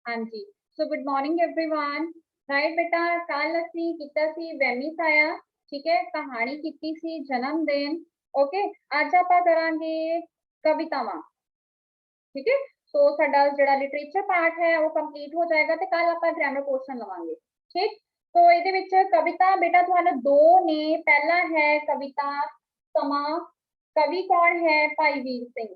हाँ जी, so good morning everyone. Right बेटा, कल ਅਸੀਂ ਕੀਤਾ ਸੀ ਵਹਿਮੀ ਸਾਇਆ, ਠੀਕ ਹੈ, ਕਹਾਣੀ ਕੀਤੀ ਸੀ ਜਨਮ ਦਿਨ। ਓਕੇ, ਅੱਜ ਆਪਾਂ ਕਰਾਂਗੇ ਕਵਿਤਾਵਾਂ, ठीक है। सो साडा जिहड़ा लिटरेचर पार्ट है वो कंप्लीट हो जाएगा ते कल आपां ग्रामर पोर्शन लवांगे, ठीक। तो इहदे विच कविता बेटा तुहानू दो ने, पहला है कविता समा। कवि कौन है? भाई वीर सिंह।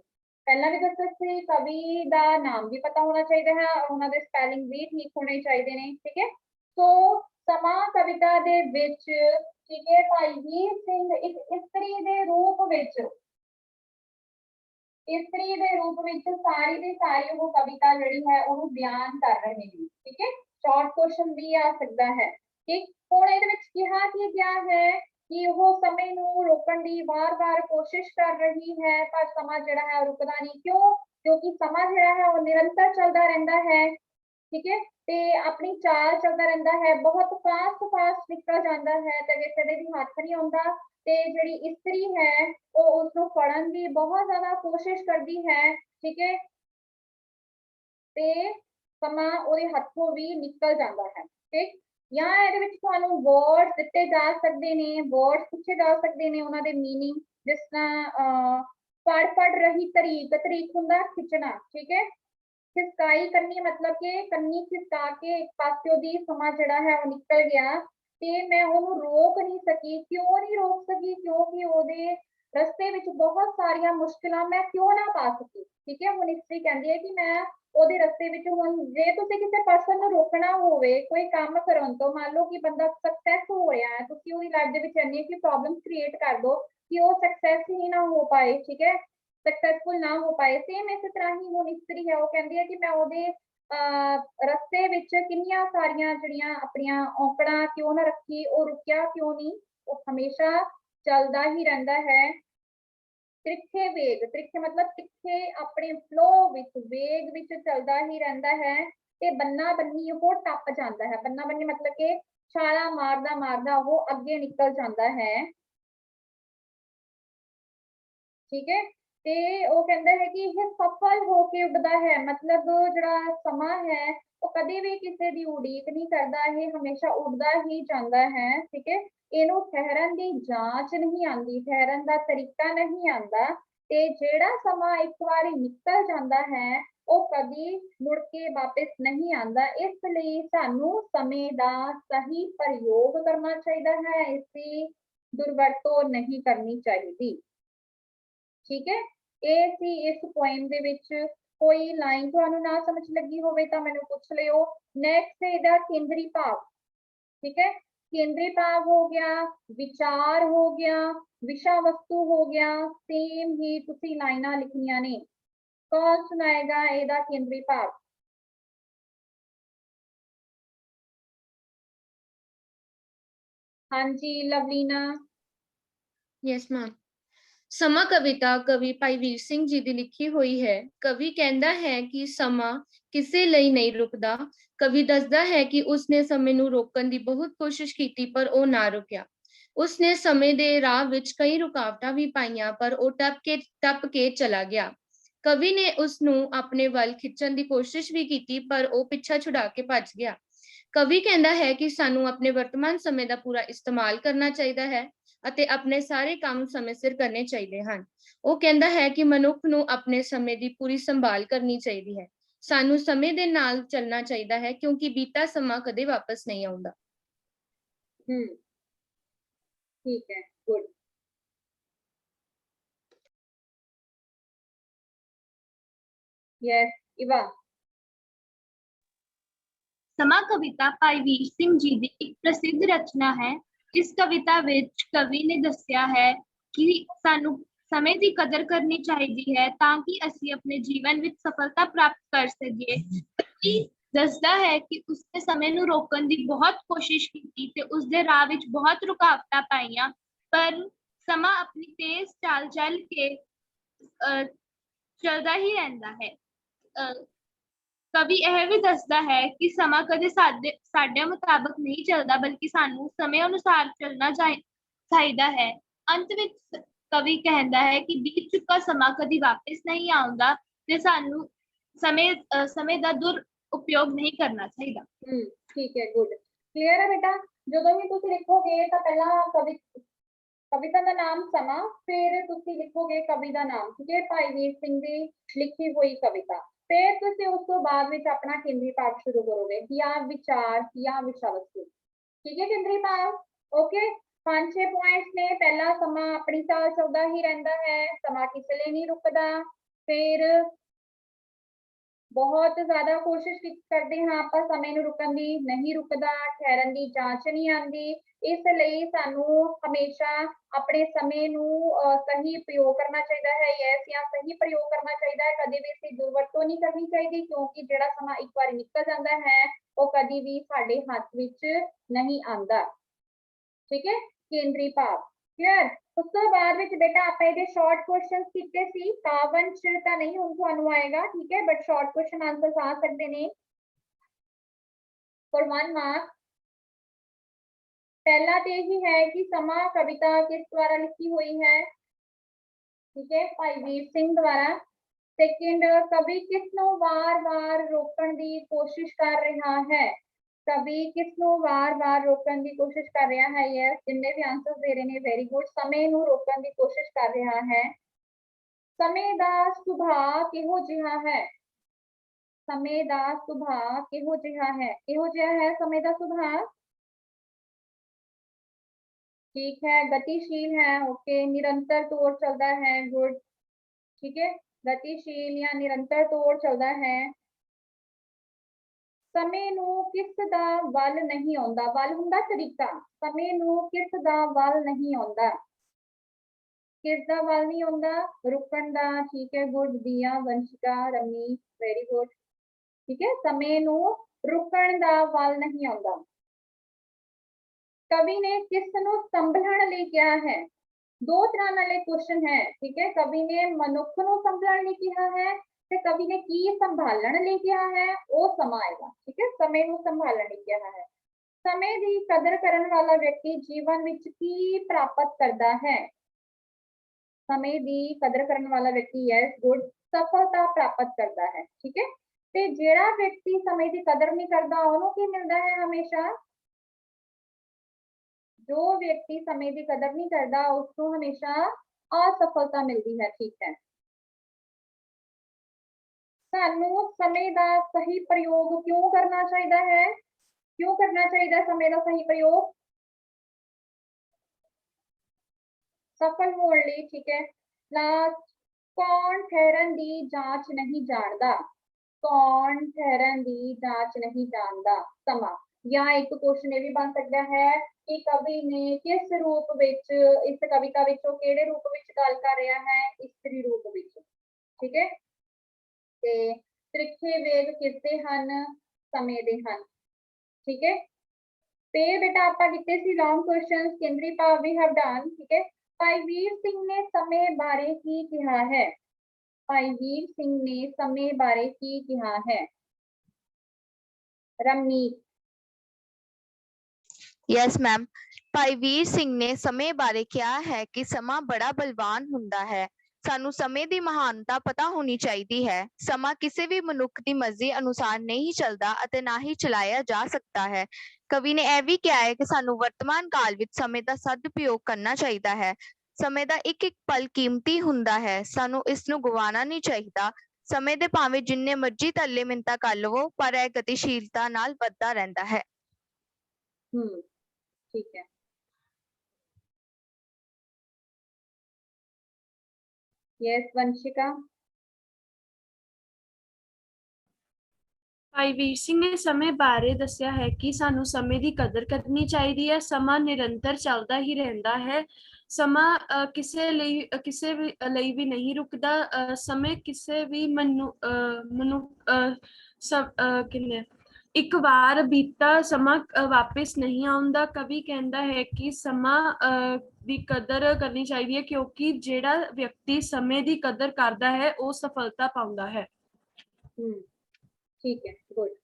पहला भी दस्सिया सी, कवि दा नाम भी पता होना चाहिए है और उन्हां दे स्पैलिंग भी ठीक होने चाहिए ने, ठीक है। तो समा कविता दे विच, ठीक है, भाई वीर सिंह एक इस्त्री दे रूप विच, इस्त्री दे रूप विच सारी दी सारी वो कविता जिहड़ी है ओनू बयान कर रहे हैं, ठीक है। शॉर्ट क्वेश्चन भी आ सकता है, ठीक। हुण इहदे विच कहा कि गया है कि वो समय नू रोकण दी बार-बार कोशिश कर रही है, पर समा जिहड़ा है रुकदा नहीं। क्यों? क्योंकि समा जिहड़ा है वो निरंतर चलदा रहिंदा है, ठीक है। ते अपनी चाल चलदा रहिंदा है, बहुत फास्ट निकल जांदा है ते कदे भी हत्थ नहीं आउंदा। ते जिहड़ी इस्त्री है वो उसनू फड़न दी बहुत ज्यादा कोशिश करती है, ठीक है। ते समा ਉਹਦੇ ਹੱਥੋਂ ਵੀ ਨਿਕਲ ਜਾਂਦਾ ਹੈ, ਠੀਕ। ਜਾਂ ਇਹਦੇ ਵਿੱਚ ਤੁਹਾਨੂੰ ਵਰਡਸ ਦਿੱਤੇ ਜਾ ਸਕਦੇ ਨੇ, ਵਰਡਸ ਪੁੱਛੇ ਜਾ ਸਕਦੇ ਨੇ, ਉਹਨਾਂ ਦੇ ਮੀਨਿੰਗ, ਜਿਸ ਤਰ੍ਹਾਂ ਪੜ ਰਹੀ ਤਰੀਕ, ਤਰੀਕ ਹੁੰਦਾ ਖਿੱਚਣਾ, ਠੀਕ ਹੈ। खिसकाई करनी मतलब कि कन्नी खिसका के एक पास्यों दी समा जिहड़ा है वो निकल गया ते मैं ओनू रोक नहीं सकी। क्यों नहीं रोक सकी? क्योंकि ओदे रस्ते विच बहुत सारियां मुश्किलां मैं क्यों ना पा सकी, ठीक है। हुण इस्त्री कहंदी है कि मैं ओदे रस्ते विच, हुण जे तुसीं किसी पर्सन नू रोकना होवे कोई काम करन तो, मान लो कि बंदा सक्सेस हो रहा है, तुसीं ओदी लाइफ दे विच इन्नी कि प्रॉब्लम्स क्रिएट कर दो कि वो सक्सेस ही ना हो पाए, ठीक है, सक्सेसफुल ना हो पाए। सेम इस तरह ही हुण इस्त्री है वो कहंदी है कि मैं ओदे रस्ते विच किन्नियां सारियां जिहड़ियां अपनियां औंकड़ां क्यों ना रखी, वो रुकिया क्यों नहीं, वो हमेशा चलदा ही रहिंदा है। त्रिखे वेग, त्रिखे मतलब तिखे अपने फ्लो विच, वेग विच चलदा ही रहिंदा है ते बन्ना बन्नी वो टप जांदा है। बन्ना बन्नी मतलब कि छाला मारदा मारदा वो अगे निकल जांदा है, ठीक है। ते वो कहता है कि यह सफल होके उड़दा है, मतलब जिहड़ा समा है वो कदे भी किसी दी उड़ीक नहीं करदा, ये हमेशा उड़दा ही जांदा है, ठीक है। इहनू ठहरन दी जांच नहीं आंदी, ठहरन दा तरीका नहीं आंदा ते जिहड़ा समा एक बारी निकल जांदा है वो कदी मुड़ के वापस नहीं आंदा। इसलिए सानू समय दा सही प्रयोग करना चाहिए है, इसकी दुर्वरतों नहीं करनी चाहिए, ठीक है। ਇਹ ਸੀ ਇਸ ਪੋਇਮ ਦੇ ਵਿੱਚ। ਕੋਈ ਲਾਈਨ ਤੁਹਾਨੂੰ ਨਾ ਸਮਝ ਲੱਗੀ ਹੋਵੇ ਤਾਂ ਮੈਨੂੰ ਪੁੱਛ ਲਿਓ। ਨੈਕਸਟ ਹੈ ਇਹਦਾ ਕੇਂਦਰੀ ਭਾਵ, ठीक है। केंद्रीय भाव हो गया, विचार हो गया, विषा वस्तु हो गया, सेम ही तुसी लाइना लिखनिया ने। कौन सुनाएगा ਇਹਦਾ केंद्रीय भाव? हाँ जी लवलीना। Yes ma'am. ਸਮਾਂ ਕਵਿਤਾ ਕਵੀ ਭਾਈ ਵੀਰ ਸਿੰਘ ਜੀ ਦੀ ਲਿਖੀ ਹੋਈ ਹੈ। ਕਵੀ ਕਹਿੰਦਾ ਹੈ ਕਿ ਸਮਾਂ ਕਿਸੇ ਲਈ ਨਹੀਂ ਰੁਕਦਾ। ਕਵੀ ਦੱਸਦਾ ਹੈ ਕਿ ਉਸਨੇ ਸਮੇਂ ਨੂੰ ਰੋਕਣ ਦੀ ਬਹੁਤ ਕੋਸ਼ਿਸ਼ ਕੀਤੀ ਪਰ ਉਹ ਨਾ ਰੁਕਿਆ। ਉਸਨੇ ਸਮੇਂ ਦੇ ਰਾਹ ਵਿੱਚ ਕਈ ਰੁਕਾਵਟਾਂ ਵੀ ਪਾਈਆਂ ਪਰ ਉਹ ਟੱਪ ਕੇ ਚਲਾ ਗਿਆ। ਕਵੀ ਨੇ ਉਸ ਨੂੰ ਆਪਣੇ ਵੱਲ ਖਿੱਚਣ ਦੀ ਕੋਸ਼ਿਸ਼ ਵੀ ਕੀਤੀ ਪਰ ਉਹ ਪਿੱਛਾ ਛੁਡਾ ਕੇ ਭੱਜ ਗਿਆ। ਕਵੀ ਕਹਿੰਦਾ ਹੈ ਕਿ ਸਾਨੂੰ ਆਪਣੇ ਵਰਤਮਾਨ ਸਮੇਂ ਦਾ ਪੂਰਾ ਇਸਤੇਮਾਲ ਕਰਨਾ ਚਾਹੀਦਾ ਹੈ ਅਤੇ ਆਪਣੇ ਸਾਰੇ ਕੰਮ ਸਮੇਂ ਸਿਰ ਕਰਨੇ ਚਾਹੀਦੇ ਹਨ। ਉਹ ਕਹਿੰਦਾ ਹੈ ਕਿ ਮਨੁੱਖ ਨੂੰ ਆਪਣੇ ਸਮੇਂ ਦੀ ਪੂਰੀ ਸੰਭਾਲ ਕਰਨੀ ਚਾਹੀਦੀ ਹੈ। ਸਾਨੂੰ ਸਮੇਂ ਦੇ ਨਾਲ ਚੱਲਣਾ ਚਾਹੀਦਾ ਹੈ ਕਿਉਂਕਿ ਬੀਤਾ ਸਮਾਂ ਕਦੇ ਵਾਪਸ ਨਹੀਂ ਆਉਂਦਾ। ठीक है, गुड। यस इवा। ਸਮਾਂ ਕਵਿਤਾ ਭਾਈ ਵੀਰ ਸਿੰਘ ਜੀ ਦੀ ਇੱਕ ਪ੍ਰਸਿੱਧ ਰਚਨਾ ਹੈ। ਇਸ ਕਵਿਤਾ ਵਿੱਚ ਕਵੀ ਨੇ ਦੱਸਿਆ ਹੈ ਕਿ ਸਾਨੂੰ ਸਮੇਂ ਦੀ ਕਦਰ ਕਰਨੀ ਚਾਹੀਦੀ ਹੈ ਤਾਂ ਕਿ ਅਸੀਂ ਆਪਣੇ ਜੀਵਨ ਵਿੱਚ ਸਫਲਤਾ ਪ੍ਰਾਪਤ ਕਰ ਸਕੀਏ। ਕਵੀ ਦੱਸਦਾ ਹੈ ਕਿ ਉਸਨੇ ਸਮੇਂ ਨੂੰ ਰੋਕਣ ਦੀ ਬਹੁਤ ਕੋਸ਼ਿਸ਼ ਕੀਤੀ ਤੇ ਉਸਦੇ ਰਾਹ ਵਿੱਚ ਬਹੁਤ ਰੁਕਾਵਟਾਂ ਪਾਈਆਂ ਪਰ ਸਮਾਂ ਆਪਣੀ ਤੇਜ਼ ਚਾਲ ਚੱਲ ਕੇ ਚੱਲਦਾ ਹੀ ਰਹਿੰਦਾ ਹੈ। ਕਵੀ ਇਹ ਵੀ ਦੱਸਦਾ ਹੈ ਕਿ ਸਮਾਂ ਕਦੇ ਸਾਡੇ ਮੁਤਾਬਕ ਨਹੀਂ ਚੱਲਦਾ ਬਲਕਿ ਸਾਨੂੰ ਸਮੇਂ ਅਨੁਸਾਰ ਚੱਲਣਾ ਚਾਹੀਦਾ ਹੈ। ਅੰਤ ਵਿੱਚ ਕਵੀ ਕਹਿੰਦਾ ਹੈ ਕਿ ਬੀਤ ਚੁੱਕਾ ਸਮਾਂ ਕਦੀ ਵਾਪਸ ਨਹੀਂ ਆਉਂਦਾ ਤੇ ਸਾਨੂੰ ਸਮੇਂ ਦਾ उपयोग नहीं करना चाहिए। ठीक है, गुड, क्लियर है बेटा। ਜਦੋਂ ਵੀ ਤੁਸੀਂ ਲਿਖੋਗੇ ਤਾਂ ਪਹਿਲਾਂ ਕਵਿਤਾ ਦਾ ਨਾਮ ਸਮਾਂ, ਫਿਰ ਤੁਸੀਂ ਲਿਖੋਗੇ ਕਵੀ ਦਾ ਨਾਮ, ਠੀਕ ਹੈ, ਭਾਈ ਵੀਰ ਸਿੰਘ ਦੀ ਲਿਖੀ ਹੋਈ ਕਵਿਤਾ। ਫਿਰ ਤੁਸੀਂ ਉਸ ਤੋਂ ਬਾਅਦ ਵਿੱਚ ਆਪਣਾ ਕੇਂਦਰੀ ਭਾਵ ਸ਼ੁਰੂ ਕਰੋਗੇ, ਜਾਂ ਵਿਚਾਰ ਜਾਂ ਵਿਸ਼ਾ ਵਸਤੂ, ਠੀਕ ਹੈ। ਕੇਂਦਰੀ ਭਾਵ ਓਕੇ, 5-6 ਪੁਆਇੰਟਸ ਨੇ। ਪਹਿਲਾ, ਸਮਾਂ ਆਪਣੀ ਚਾਲ ਚੱਲਦਾ ਹੀ ਰਹਿੰਦਾ ਹੈ, ਸਮਾਂ ਕਿਸੇ ਲਈ ਨਹੀਂ ਰੁਕਦਾ। ਫਿਰ बहुत ज्यादा कोशिश करते हैं ਆਪਾਂ समय ਨੂੰ ਰੁਕਣ ਦੀ, नहीं रुकदा, ठहरन ਦੀ ਜਾਂਚ नहीं आती। ਇਸ ਲਈ ਸਾਨੂੰ ਹਮੇਸ਼ਾ ਆਪਣੇ ਸਮੇਂ ਨੂੰ ਸਹੀ ਪ੍ਰਯੋਗ ਕਰਨਾ ਚਾਹੀਦਾ ਹੈ, ਯੈਸ, ਜਾਂ ਸਹੀ ਪ੍ਰਯੋਗ ਕਰਨਾ ਚਾਹੀਦਾ ਹੈ। ਕਦੇ ਵੀ ਇਸਦੀ ਦੁਰਵਰਤੋਂ ਨਹੀਂ ਕਰਨੀ ਚਾਹੀਦੀ, ਕਿਉਂਕਿ ਜਿਹੜਾ ਸਮਾਂ ਇੱਕ ਵਾਰ ਨਿਕਲ ਜਾਂਦਾ ਹੈ ਉਹ ਕਦੀ ਵੀ ਸਾਡੇ ਹੱਥ ਵਿੱਚ ਨਹੀਂ ਆਉਂਦਾ, ਠੀਕ ਹੈ। ਕੇਂਦਰੀ ਭਾਵ ਕਲੀਅਰ। ਉਸ ਤੋਂ ਬਾਅਦ ਵਿੱਚ ਬੇਟਾ ਆਪਾਂ ਇਹਦੇ ਸ਼ਾਰਟ ਕੁਐਸਚਨਸ ਕੀਤੇ ਸੀ, ਕਾਵੰਸ਼ ਤਾਂ ਨਹੀਂ ਹੁਣ ਤੁਹਾਨੂੰ ਆਏਗਾ, ਠੀਕ ਹੈ, ਬਟ ਸ਼ਾਰਟ ਕੁਐਸਚਨ ਆਨਸਰਸ ਆ ਸਕਦੇ ਨੇ ਫॉर 1 मार्क। पहला तो यही है कि समा कविता किस द्वारा लिखी हुई है, ठीक है, भाई वीर सिंह द्वारा। सेकंड, कवि किसनों वार-वार रोकण दी कोशिश कर रहा है, कवि किसनों वार-वार रोकण दी कोशिश कर रहा है, यस, जिन्ने भी आंसर दे रहे हैं वेरी गुड। समय नूं रोकण दी कोशिश कर रहा है। समय दा सुभाव किहो जिहा है, समय दा सुभाव किहो जिहा है, किहो जिहा है समय दा सुभाव, ठीक है, गतिशील है, ओके, निरंतर तौर चलता है, गुड, ठीक है, गतिशील या निरंतर तौर चलता है। समय नूं किस दा वल नहीं आउंदा, वल हुंदा तरीका, समय नूं किस दा वल नहीं आउंदा, किस दा वल नहीं आउंदा, रुकण दा, ठीक है, गुड, दिया, वंशिका, रमी, वेरी गुड, ठीक है, समय नूं रुकण दा वल नहीं आउंदा। कवि ने किस नूं संभलण लई कहा है, दो तरह नाले क्वेश्चन है, ठीक है, कवि ने मनुख नूं संभलण लई कहा है ते कवि ने की संभालण लई कहा है, वो समा आएगा, ठीक है, समय नूं संभालण लई कहा है। समय दी कदर करन वाला व्यक्ति जीवन विच की प्राप्त करता है, समय दी कदर करन वाला व्यक्ति, यस, गुड, सफलता प्राप्त करता है, ठीक है। ते जेड़ा व्यक्ति समय की कदर नहीं करता उन्होंने की मिलता है हमेशा, जो व्यक्ति समय की कदर नहीं करता उसको हमेशा असफलता मिलती है, ठीक है। सानू समय का सही प्रयोग क्यों करना चाहिए है, क्यों करना चाहिए समय का सही प्रयोग, सफल होने लई, ठीक है। लास्ट, कौन ठहरन की जांच नहीं जानता, कौन ठहरन की जांच नहीं जानता, समा। या एक क्वेश्चन ये भी बन सकता है कि कवि ने किस रूप विच, इस कविता विचों किहड़े रूप विच गल कर रहा है, इस्त्री रूप विच, ठीक है। ते त्रिखे वेग किसदे हन, समय दे हन, ठीक है। ते बेटा आपां कीते सी लॉन्ग क्वेश्चंस, केंद्री भाव वी हैव डन, ठीक है। भाई वीर सिंह ने समय बारे की कहा है, भाई वीर सिंह ने समय बारे की कहा है, रमनीत। यस मैम, भाई वीर सिंह ने समय बारे किया है कि समा बड़ा बलवान हुंदा है, सानू समय की महानता पता होनी चाहिए है। समा किसी भी मनुख की मर्जी अनुसार नहीं चलता अते ना ही चलाया जा सकता है। कवि ने यह भी कहा है कि सानू वर्तमान काल विच समय का सदुपयोग करना चाहिए है। समय का एक एक पल कीमती हुंदा है, सानू इसनू गवाना नहीं चाहिए। समय दे भावें जिन्ने मर्जी तरले मिन्नतां कर लवो पर यह गतिशीलता नाल वधदा रहिंदा है। ठीक है, यस, वंशिका। भाई वीर सिंह ने समय बारे दस्या है कि सानू समय की कदर करनी चाहिए है। समा निरंतर चलता ही रहता है, समा किसे भी नहीं रुकदा, समय किसे भी किन्ने एक बार बीता समा वापस नहीं आउंदा। कवि कहता है कि समा की कदर करनी चाहिए क्योंकि जेड़ा व्यक्ति समय की कदर करता है वो सफलता पाउंदा है। ठीक है, गुड,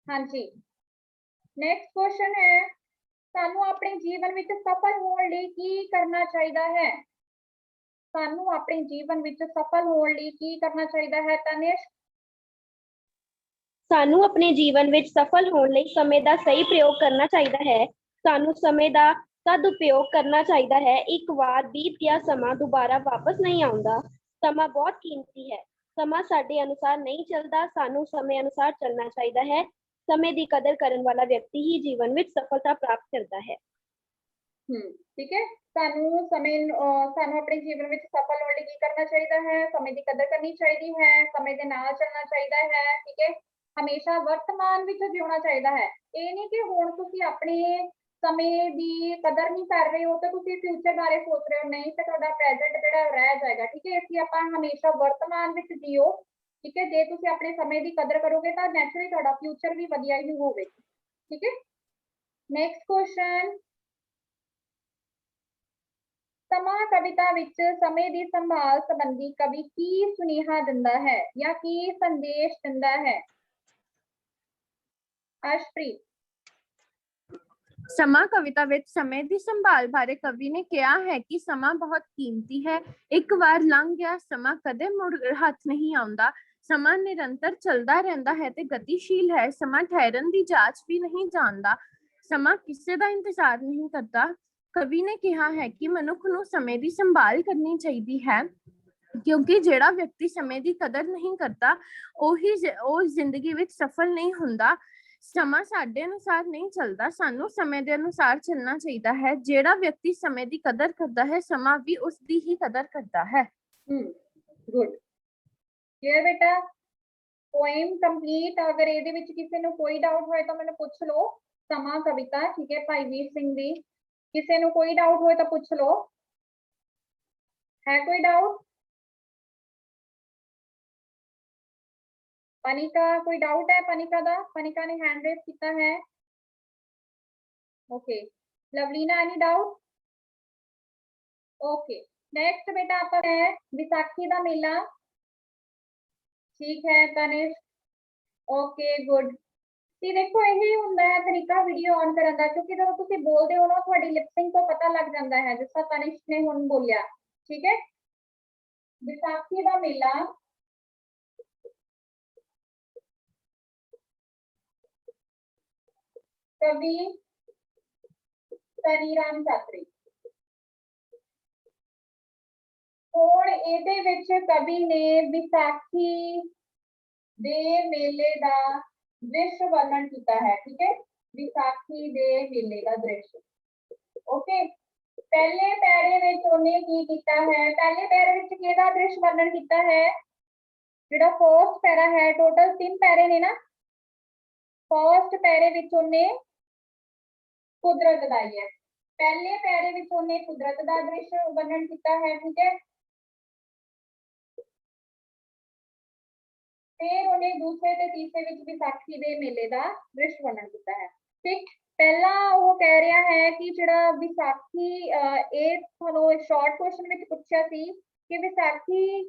हाँ जी। नेक्स्ट क्वेश्चन है, सानू अपने जीवन में सफल होने लई की करना चाहिए है, ਸਾਨੂੰ ਆਪਣੇ ਜੀਵਨ ਵਿੱਚ ਸਫਲ ਹੋਣ ਲਈ ਕੀ ਕਰਨਾ ਚਾਹੀਦਾ ਹੈ ਤਨਿਸ਼? ਸਾਨੂੰ ਆਪਣੇ ਜੀਵਨ ਵਿੱਚ ਸਫਲ ਹੋਣ ਲਈ ਸਮੇਂ ਦਾ ਸਹੀ ਪ੍ਰਯੋਗ ਕਰਨਾ ਚਾਹੀਦਾ ਹੈ। ਸਾਨੂੰ ਸਮੇਂ ਦਾ ਸਦਉਪਯੋਗ ਕਰਨਾ ਚਾਹੀਦਾ ਹੈ। ਇੱਕ ਵਾਰ ਬੀਤ ਗਿਆ ਸਮਾਂ ਦੁਬਾਰਾ ਵਾਪਸ ਨਹੀਂ ਆਉਂਦਾ। ਸਮਾਂ ਬਹੁਤ ਕੀਮਤੀ ਹੈ। ਸਮਾਂ ਸਾਡੇ ਅਨੁਸਾਰ ਨਹੀਂ ਚੱਲਦਾ, ਸਾਨੂੰ ਸਮੇਂ ਅਨੁਸਾਰ ਚੱਲਣਾ ਚਾਹੀਦਾ ਹੈ। ਸਮੇਂ ਦੀ ਕਦਰ ਕਰਨ ਵਾਲਾ ਵਿਅਕਤੀ ਹੀ ਜੀਵਨ ਵਿੱਚ ਸਫਲਤਾ ਪ੍ਰਾਪਤ ਕਰਦਾ ਹੈ। ਠੀਕ ਹੈ। ਸਾਨੂੰ ਆਪਣੇ ਜੀਵਨ ਵਿੱਚ ਸਫਲ ਹੋਣ ਲਈ ਕੀ ਕਰਨਾ ਚਾਹੀਦਾ ਹੈ? ਸਮੇਂ ਦੀ ਕਦਰ ਕਰਨੀ ਚਾਹੀਦੀ ਹੈ, ਸਮੇਂ ਦੇ ਨਾਲ ਚੱਲਣਾ ਚਾਹੀਦਾ ਹੈ। ਠੀਕ ਹੈ, ਹਮੇਸ਼ਾ ਵਰਤਮਾਨ ਵਿੱਚ ਜਿਉਣਾ ਚਾਹੀਦਾ ਹੈ। ਇਹ ਨਹੀਂ ਕਿ ਹੁਣ ਤੁਸੀਂ ਆਪਣੇ ਸਮੇਂ ਦੀ ਕਦਰ ਨਹੀਂ ਕਰ ਰਹੇ ਹੋ ਤਾਂ ਤੁਸੀਂ ਫਿਊਚਰ ਬਾਰੇ ਸੋਚ ਰਹੇ ਹੋ, ਨਹੀਂ ਤਾਂ ਤੁਹਾਡਾ ਪ੍ਰੈਜ਼ੈਂਟ ਜਿਹੜਾ ਰਹਿ ਜਾਏਗਾ। ਠੀਕ ਹੈ, ਇਸ ਲਈ ਆਪਾਂ ਹਮੇਸ਼ਾ ਵਰਤਮਾਨ ਵਿੱਚ ਜੀਓ। ਠੀਕ ਹੈ, ਜੇ ਤੁਸੀਂ ਆਪਣੇ ਸਮੇਂ ਦੀ ਕਦਰ ਕਰੋਗੇ ਤਾਂ ਨੈਚੁਰਲੀ ਤੁਹਾਡਾ ਫਿਊਚਰ ਵੀ ਵਧੀਆ ਹੀ ਹੋਵੇਗਾ। ਠੀਕ ਹੈ, ਨੈਕਸਟ ਕੁਐਸਚਨ, ਸਮਾਂ ਕਵਿਤਾ ਵਿੱਚ ਸਮੇਂ ਦੀ ਸੰਭਾਲ ਸੰਬੰਧੀ ਕਵੀ ਕੀ ਸੁਨੇਹਾ ਦਿੰਦਾ ਹੈ ਜਾਂ ਕੀ ਸੰਦੇਸ਼ ਦਿੰਦਾ ਹੈ? ਅਰਸ਼ਪ੍ਰੀਤ। ਸਮਾਂ ਕਵਿਤਾ ਵਿੱਚ ਸਮੇਂ ਦੀ ਸੰਭਾਲ ਬਾਰੇ ਕਵੀ ਨੇ ਕਿਹਾ ਹੈ ਕਿ ਸਮਾਂ ਬਹੁਤ ਕੀਮਤੀ ਹੈ। ਇੱਕ ਵਾਰ ਲੰਘ ਗਿਆ ਸਮਾਂ ਕਦੇ ਮੁੜ ਹੱਥ ਨਹੀਂ ਆਉਂਦਾ। ਸਮਾਂ ਨਿਰੰਤਰ ਚੱਲਦਾ ਰਹਿੰਦਾ ਹੈ ਤੇ ਗਤੀਸ਼ੀਲ ਹੈ। ਸਮਾਂ ਠਹਿਰਨ ਦੀ ਜਾਂਚ ਵੀ ਨਹੀਂ ਜਾਣਦਾ। ਸਮਾਂ ਕਿਸੇ ਦਾ ਇੰਤਜ਼ਾਰ ਨਹੀਂ ਕਰਦਾ। ਕਵੀ ਨੇ ਕਿਹਾ ਹੈ ਕਿ ਮਨੁੱਖ ਨੂੰ ਸਮੇਂ ਦੀ ਸੰਭਾਲ ਕਰਨੀ ਚਾਹੀਦੀ ਹੈ, ਕਿਉਂਕਿ ਜਿਹੜਾ ਵਿਅਕਤੀ ਸਮੇਂ ਦੀ ਕਦਰ ਨਹੀਂ ਕਰਦਾ ਉਹ ਜ਼ਿੰਦਗੀ ਵਿੱਚ ਸਫਲ ਨਹੀਂ ਹੁੰਦਾ। ਸਮਾਂ ਸਾਡੇ ਅਨੁਸਾਰ ਨਹੀਂ ਚੱਲਦਾ, ਸਾਨੂੰ ਸਮੇਂ ਦੇ ਅਨੁਸਾਰ ਚੱਲਣਾ ਚਾਹੀਦਾ ਹੈ। ਜਿਹੜਾ ਵਿਅਕਤੀ ਸਮੇਂ ਦੀ ਕਦਰ ਕਰਦਾ ਹੈ, ਸਮਾਂ ਵੀ ਉਸ ਦੀ ਹੀ ਕਦਰ ਕਰਦਾ ਹੈ। ਗੁੱਡ, ਕਲੀਅਰ ਬੇਟਾ? Poem complete. ਅਗਰ ਇਹਦੇ ਵਿੱਚ ਕਿਸੇ ਨੂੰ ਕੋਈ ਡਾਊਟ ਹੋਏ ਤਾਂ ਮੈਨੂੰ ਪੁੱਛ ਲਓ। ਸਮਾਂ ਕਵਿਤਾ, ਠੀਕ ਹੈ, ਭਾਈ ਵੀਰ ਸਿੰਘ ਦੀ। ਕਿਸੇ ਨੂੰ ਕੋਈ ਡਾਊਟ ਹੋਏ ਤਾਂ ਪੁੱਛ ਲਓ। ਹੈ ਕੋਈ ਡਾਊਟ? ਪਨਿਕਾ, ਕੋਈ ਡਾਊਟ ਹੈ ਪਨਿਕਾ ਦਾ? ਪਨਿਕਾ ਨੇ हैंड रेस किया है। Okay, Lovlina any doubt? Okay, next बेटा आपका है विसाखी का मेला। ठीक है तनिष, ओके गुड। ਤੇ ਦੇਖੋ ਇਹ ਹੁੰਦਾ ਹੈ ਤਰੀਕਾ ਵੀਡੀਓ ਔਨ ਕਰਨ ਦਾ, ਕਿਉਂਕਿ ਜਦੋਂ ਤੁਸੀਂ ਬੋਲਦੇ ਹੋ ਨਾ ਤੁਹਾਡੀ ਲਿਪਸਿੰਗ ਤੋਂ ਪਤਾ ਲੱਗ ਜਾਂਦਾ ਹੈ, ਜਿਸ ਤਰ੍ਹਾਂ ਤਨਿਸ਼ ਨੇ ਹੁਣ ਬੋਲਿਆ। ਠੀਕ ਹੈ, ਵਿਸਾਖੀ ਦਾ ਮੇਲਾ कवि तनीराम चातरी। ਹੁਣ ਇਹਦੇ ਵਿੱਚ ਕਵੀ ਨੇ ਵਿਸਾਖੀ ਦੇ ਮੇਲੇ ਦਾ ਦ੍ਰਿਸ਼ ਵਰਣਨ ਕੀਤਾ ਹੈ। ਠੀਕ ਹੈ, ਵਿਸਾਖੀ ਦੇ ਮੇਲੇ ਦਾ ਦ੍ਰਿਸ਼। ਓਕੇ, ਪਹਿਲੇ ਪੈਰੇ ਵਿੱਚ ਉਹਨੇ ਕੀ ਕੀਤਾ ਹੈ? ਪਹਿਲੇ ਪੈਰੇ ਵਿੱਚ ਕਿਹਦਾ ਦ੍ਰਿਸ਼ ਵਰਣਨ ਕੀਤਾ ਹੈ? ਜਿਹੜਾ ਫਸਟ ਪੈਰਾ ਹੈ, ਟੋਟਲ 3 ਪੈਰੇ ਨੇ ਨਾ। ਫਸਟ ਪੈਰੇ ਵਿੱਚ ਉਹਨੇ ਕੁਦਰਤ ਦਾ ਹੀ ਹੈ। ਪਹਿਲੇ ਪੈਰੇ ਵਿੱਚ ਉਹਨੇ ਕੁਦਰਤ ਦਾ ਦ੍ਰਿਸ਼ ਵਰਣਨ ਕੀਤਾ ਹੈ। ਠੀਕ ਹੈ, ਫਿਰ ਉਹਨੇ ਦੂਸਰੇ ਤੇ ਤੀਸਰੇ ਵਿੱਚ ਵਿਸਾਖੀ ਦੇ ਮੇਲੇ ਦਾ ਦ੍ਰਿਸ਼ ਵਰਣਨ ਕੀਤਾ ਹੈ। ਠੀਕ, ਪਹਿਲਾਂ ਉਹ ਕਹਿ ਰਿਹਾ ਹੈ ਕਿ ਜਿਹੜਾ ਵਿਸਾਖੀ ਇਹ ਤੁਹਾਨੂੰ ਸ਼ਾਰਟ ਕੁਐਸਚਨ ਵਿੱਚ ਪੁੱਛਿਆ ਸੀ ਕਿ ਵਿਸਾਖੀ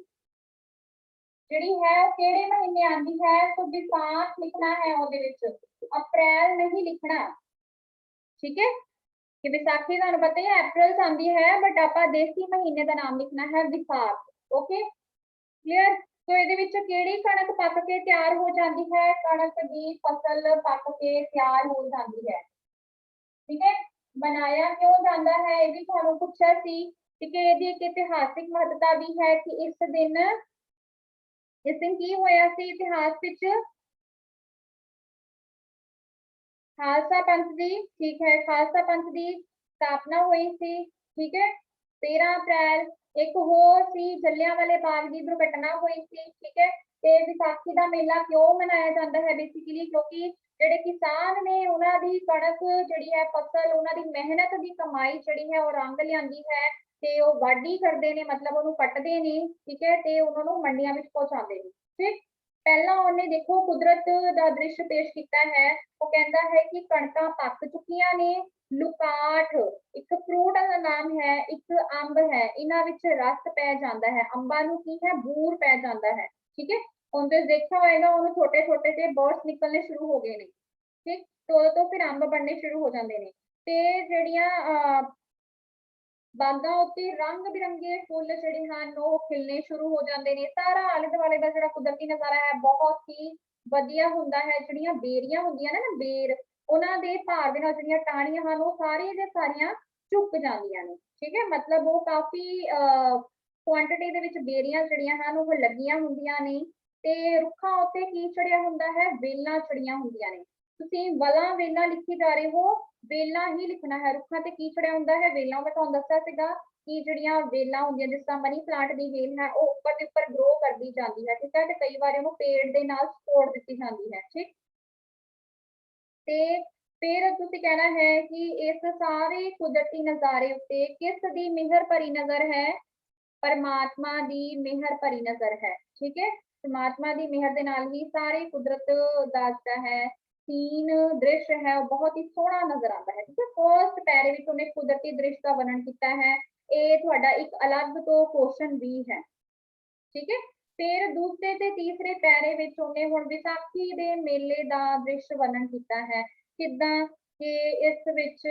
ਜਿਹੜੀ ਹੈ ਉਹ ਕਿਹੜੇ ਮਹੀਨੇ ਆਉਂਦੀ ਹੈ? ਤਾਂ ਵਿਸਾਖ ਲਿਖਣਾ ਹੈ ਉਹਦੇ ਵਿੱਚ, ਅਪ੍ਰੈਲ ਨਹੀਂ ਲਿਖਣਾ। ਠੀਕ ਹੈ, ਕਿ ਵਿਸਾਖੀ ਤੁਹਾਨੂੰ ਪਤਾ ਹੈ ਅਪ੍ਰੈਲ ਚ ਆਉਂਦੀ ਹੈ, ਬਟ ਆਪਾਂ ਦੇਸੀ ਮਹੀਨੇ ਦਾ ਨਾਮ ਲਿਖਣਾ ਹੈ ਵਿਸਾਖ। Okay, clear? तो ਇਹਦੇ ਵਿੱਚ ਕਿਹੜੀ ਕਣਕ ਪੱਕ ਕੇ ਤਿਆਰ ਹੋ ਜਾਂਦੀ ਹੈ? ਕਣਕ ਦੀ ਫਸਲ ਪੱਕ ਕੇ ਤਿਆਰ ਹੋ ਜਾਂਦੀ ਹੈ। ਠੀਕ ਹੈ, ਬਣਾਇਆ ਕਿਉਂ ਜਾਂਦਾ ਹੈ ਇਹ ਵੀ ਤੁਹਾਨੂੰ ਪੁੱਛਿਆ ਸੀ। ਠੀਕ ਹੈ, ਇਹਦੀ ਇੱਕ ਇਤਿਹਾਸਿਕ ਮਹੱਤਤਾ ਵੀ ਹੈ ਕਿ ਇਸ ਦਿਨ ਕੀ ਹੋਇਆ ਸੀ ਇਤਿਹਾਸ ਵਿੱਚ? ਖਾਲਸਾ ਪੰਥ ਦੀ, ਠੀਕ ਹੈ, ਖਾਲਸਾ ਪੰਥ ਦੀ ਸਥਾਪਨਾ ਹੋਈ ਸੀ। ਠੀਕ ਹੈ, 13 ਅਪ੍ਰੈਲ। ਇੱਕ ਹੋਰ ਸੀ ਜਲਿਆਂਵਾਲੇ ਬਾਗ ਦੀ ਦੁਰਘਟਨਾ ਹੋਈ ਸੀ। ਠੀਕ ਹੈ, ਤੇ ਵਿਸਾਖੀ ਦਾ ਮੇਲਾ ਕਿਉਂ ਮਨਾਇਆ ਜਾਂਦਾ ਹੈ? ਬੇਸਿਕਲੀ ਕਿਉਂਕਿ ਜਿਹੜੇ ਕਿਸਾਨ ਨੇ ਉਹਨਾਂ ਦੀ ਕਣਕ ਜਿਹੜੀ ਹੈ ਫਸਲ, ਉਹਨਾਂ ਦੀ ਮਿਹਨਤ ਦੀ ਕਮਾਈ ਜਿਹੜੀ ਹੈ ਉਹ ਰੰਗ ਲਿਆਂਦੀ ਹੈ ਤੇ ਉਹ ਵਾਢੀ ਕਰਦੇ ਨੇ, ਮਤਲਬ ਉਹਨੂੰ ਕੱਟਦੇ ਨੇ। ਠੀਕ ਹੈ, ਤੇ ਉਹਨਾਂ ਨੂੰ ਮੰਡੀਆਂ ਵਿੱਚ ਪਹੁੰਚਾਉਂਦੇ ਨੇ। ਠੀਕ, ਪਹਿਲਾਂ ਉਹਨੇ ਦੇਖੋ ਕੁਦਰਤ ਦਾ ਦ੍ਰਿਸ਼ ਪੇਸ਼ ਕੀਤਾ ਹੈ। ਉਹ ਕਹਿੰਦਾ ਹੈ ਕਿ ਕਣਕਾਂ ਪੱਕ ਚੁੱਕੀਆਂ ਨੇ, ਲੁਕਾਠ ਇੱਕ ਫਰੂਟ ਦਾ ਨਾਮ ਹੈ, ਇੱਕ ਅੰਬ ਹੈ, ਇਹਨਾਂ ਵਿੱਚ ਰਸ ਪੈ ਜਾਂਦਾ ਹੈ। ਅੰਬਾਂ ਨੂੰ ਕੀ ਹੈ? ਬੂਰ ਪੈ ਜਾਂਦਾ ਹੈ। ਠੀਕ ਹੈ, ਉਹਦੇ ਦੇਖਿਆ ਹੋਏਗਾ ਉਹਨੂੰ ਛੋਟੇ ਛੋਟੇ ਜਿਹੇ ਬਰਡਸ ਨਿਕਲਣੇ ਸ਼ੁਰੂ ਹੋ ਗਏ ਨੇ। ਠੀਕ, ਤੋਂ ਫਿਰ ਅੰਬ ਬਣਨੇ ਸ਼ੁਰੂ ਹੋ ਜਾਂਦੇ ਨੇ। ਤੇ ਜਿਹੜੀਆਂ ਬਾਗਾਂ ਉੱਤੇ ਰੰਗ ਬਿਰੰਗੇ ਫੁੱਲ ਜਿਹੜੇ ਹਨ ਉਹ ਖਿਲਣੇ ਸ਼ੁਰੂ ਹੋ ਜਾਂਦੇ ਨੇ। ਸਾਰਾ ਆਲੇ ਦੁਆਲੇ ਦਾ ਜਿਹੜਾ ਕੁਦਰਤੀ ਨਜ਼ਾਰਾ ਹੈ ਬਹੁਤ ਹੀ ਵਧੀਆ ਹੁੰਦਾ ਹੈ। ਜਿਹੜੀਆਂ ਬੇਰੀਆਂ ਹੁੰਦੀਆਂ ਨੇ ਨਾ, ਬੇਰ, ਉਹਨਾਂ ਦੇ ਭਾਰ ਦੇ ਨਾਲ ਜਿਹੜੀਆਂ ਟਾਹਣੀਆਂ ਹਨ ਉਹ ਸਾਰੀਆਂ ਦੀਆਂ ਸਾਰੀਆਂ ਝੁਕ ਜਾਂਦੀਆਂ ਨੇ। ਠੀਕ ਹੈ, ਮਤਲਬ ਉਹ ਕਾਫੀ ਕੁਆਂਟੀਟੀ ਦੇ ਵਿੱਚ ਬੇਰੀਆਂ ਜਿਹੜੀਆਂ ਹਨ ਉਹ ਲੱਗੀਆਂ ਹੁੰਦੀਆਂ ਨੇ। ਤੇ ਰੁੱਖਾਂ ਉੱਤੇ ਕੀ ਚੜਿਆ ਹੁੰਦਾ ਹੈ? ਵੇਲਾਂ ਚੜੀਆਂ ਹੁੰਦੀਆਂ ਨੇ। ਤੁਸੀਂ ਵਲਾਂ ਵੇਲਾਂ ਲਿਖੀ ਜਾ ਰਹੇ ਹੋ, ਵੇਲਾਂ ਹੀ ਲਿਖਣਾ ਹੈ। ਰੁੱਖਾਂ ਤੇ ਕੀ ਚੜਿਆ ਹੁੰਦਾ ਹੈ? ਵੇਲਾਂ। ਮੈਂ ਤੁਹਾਨੂੰ ਦੱਸਿਆ ਸੀਗਾ ਕਿ ਜਿਹੜੀਆਂ ਵੇਲਾਂ ਹੁੰਦੀਆਂ, ਜਿਸ ਤਰ੍ਹਾਂ ਮਨੀ ਪਲਾਂਟ ਦੀ ਵੇਲ ਹੈ, ਉਹ ਉੱਪਰ ਦੇ ਉੱਪਰ ਗਰੋ ਕਰਦੀ ਜਾਂਦੀ ਹੈ। ਠੀਕ ਹੈ, ਤੇ ਕਈ ਵਾਰ ਉਹਨੂੰ ਪੇੜ ਦੇ ਨਾਲ ਸਪੋਰਟ ਦਿੱਤੀ ਜਾਂਦੀ ਹੈ। ਠੀਕ, ਤੇ ਫਿਰ ਤੁਸੀਂ ਕਹਿਣਾ ਹੈ ਕਿ ਇਸ ਸਾਰੇ ਕੁਦਰਤੀ ਨਜ਼ਾਰੇ ਉੱਤੇ ਕਿਸ ਦੀ ਮਿਹਰ ਭਰੀ ਨਜ਼ਰ ਹੈ? परमात्मा दी मेहर भरी नजर है। ठीक है, परमात्मा दी मेहर दे नाल ही सारे कुदरत दा जिहड़ा है सीन दृश्य है बहुत ही सोहना नजर आता है। ठीक है, फर्स्ट पैरे विच उन्हें कुदरती दृश्य का वर्णन किया है। ये तुहाडा एक अलग तो क्वेश्चन भी है। ठीक है, फिर दूसरे ते तीसरे पैरे विच उन्हें हुण विसाखी दे मेले दा दृश्य वर्णन किया है। किदां कि इस विच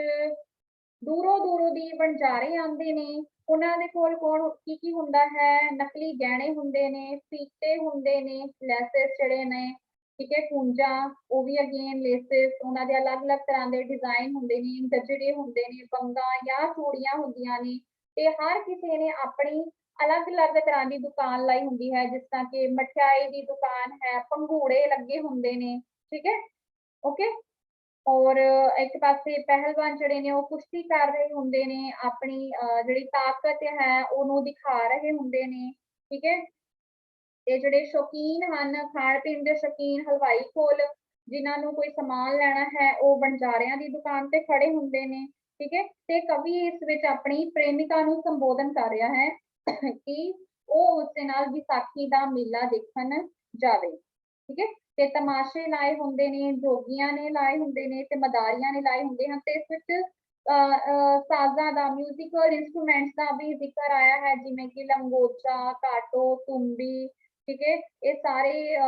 दूरों दूरों दी वणजारे आंदे ने, ਉਹਨਾਂ ਦੇ ਕੋਲ ਕੀ ਹੁੰਦਾ ਹੈ? ਨਕਲੀ ਗਹਿਣੇ ਹੁੰਦੇ ਨੇ, ਫੀਤੇ ਹੁੰਦੇ ਨੇ, ਲੈਸਸ ਜਿਹੜੇ ਨੇ, ਠੀਕ ਹੈ, ਕੂੰਜਾਂ, ਉਹ ਵੀ ਅਗੇਨ ਲੇਸਸ, ਉਹਨਾਂ ਦੇ ਅਲੱਗ-ਅਲੱਗ ਤਰ੍ਹਾਂ ਦੇ ਡਿਜ਼ਾਈਨ ਹੁੰਦੇ ਨੇ, ਗਜਰੇ ਹੁੰਦੇ ਨੇ, ਬੰਗਾਂ ਜਾਂ ਚੂੜੀਆਂ ਹੁੰਦੀਆਂ ਨੇ। ਤੇ ਹਰ ਕਿਸੇ ਨੇ ਆਪਣੀ ਅਲੱਗ-ਅਲੱਗ ਤਰ੍ਹਾਂ ਦੀ ਦੁਕਾਨ ਲਾਈ ਹੁੰਦੀ ਹੈ, ਜਿਸ ਤਰ੍ਹਾਂ ਕਿ ਮਠਿਆਈ ਦੀ ਦੁਕਾਨ ਹੈ, ਪੰਘੂੜੇ ਲੱਗੇ ਹੁੰਦੇ ਨੇ। ਠੀਕ ਹੈ, ਓਕੇ। और एक पासे पहलवान ਜਿਹੜੇ ਨੇ ਉਹ ਕੁਸ਼ਤੀ ਕਰ ਰਹੇ ਹੁੰਦੇ ਨੇ, ਆਪਣੀ ਜਿਹੜੀ ਤਾਕਤ ਹੈ ਉਹਨੂੰ ਦਿਖਾ ਰਹੇ ਹੁੰਦੇ ਨੇ। ਠੀਕ ਹੈ, ਤੇ ਜਿਹੜੇ ਸ਼ੌਕੀਨ ਹਨ, ਖਾਣ ਪੀਣ ਦੇ ਸ਼ੌਕੀਨ, ਹਲਵਾਈ ਕੋਲ ਜਿਨ੍ਹਾਂ ਨੂੰ ਕੋਈ ਸਮਾਨ ਲੈਣਾ ਹੈ, ਉਹ ਵਣਜਾਰਿਆਂ ਦੀ ਦੁਕਾਨ ਤੇ ਖੜੇ ਹੁੰਦੇ ਨੇ। ਠੀਕ ਹੈ, ਤੇ ਕਵੀ ਇਸ ਵਿੱਚ ਆਪਣੀ ਪ੍ਰੇਮਿਕਾ ਨੂੰ ਸੰਬੋਧਨ ਕਰ ਰਿਹਾ ਹੈ ਕਿ ਉਹ ਉਸ ਦੇ ਨਾਲ ਵਿਸਾਖੀ ਦਾ ਮੇਲਾ ਦੇਖਣ ਜਾਵੇ। ਠੀਕ ਹੈ, ਤੇ ਤਮਾਸ਼ੇ ਲਾਏ ਹੁੰਦੇ ਨੇ, ਜੋਗੀਆਂ ਨੇ ਲਾਏ ਹੁੰਦੇ ਨੇ, ਤੇ ਮਦਾਰੀਆਂ ਨੇ ਲਾਏ ਹੁੰਦੇ ਹਨ। ਤੇ ਇਸ ਵਿੱਚ ਸਾਜ਼ਾਂ ਦਾ, ਮਿਊਜ਼ੀਕਲ ਇੰਸਟਰੂਮੈਂਟਸ ਦਾ ਵੀ ਜ਼ਿਕਰ ਆਇਆ ਹੈ, ਜਿਵੇਂ ਕਿ ਲੰਗੋਚਾ, ਕਾਟੋ, ਤੁੰਬੀ। ਠੀਕ ਹੈ, ਇਹ ਸਾਰੇ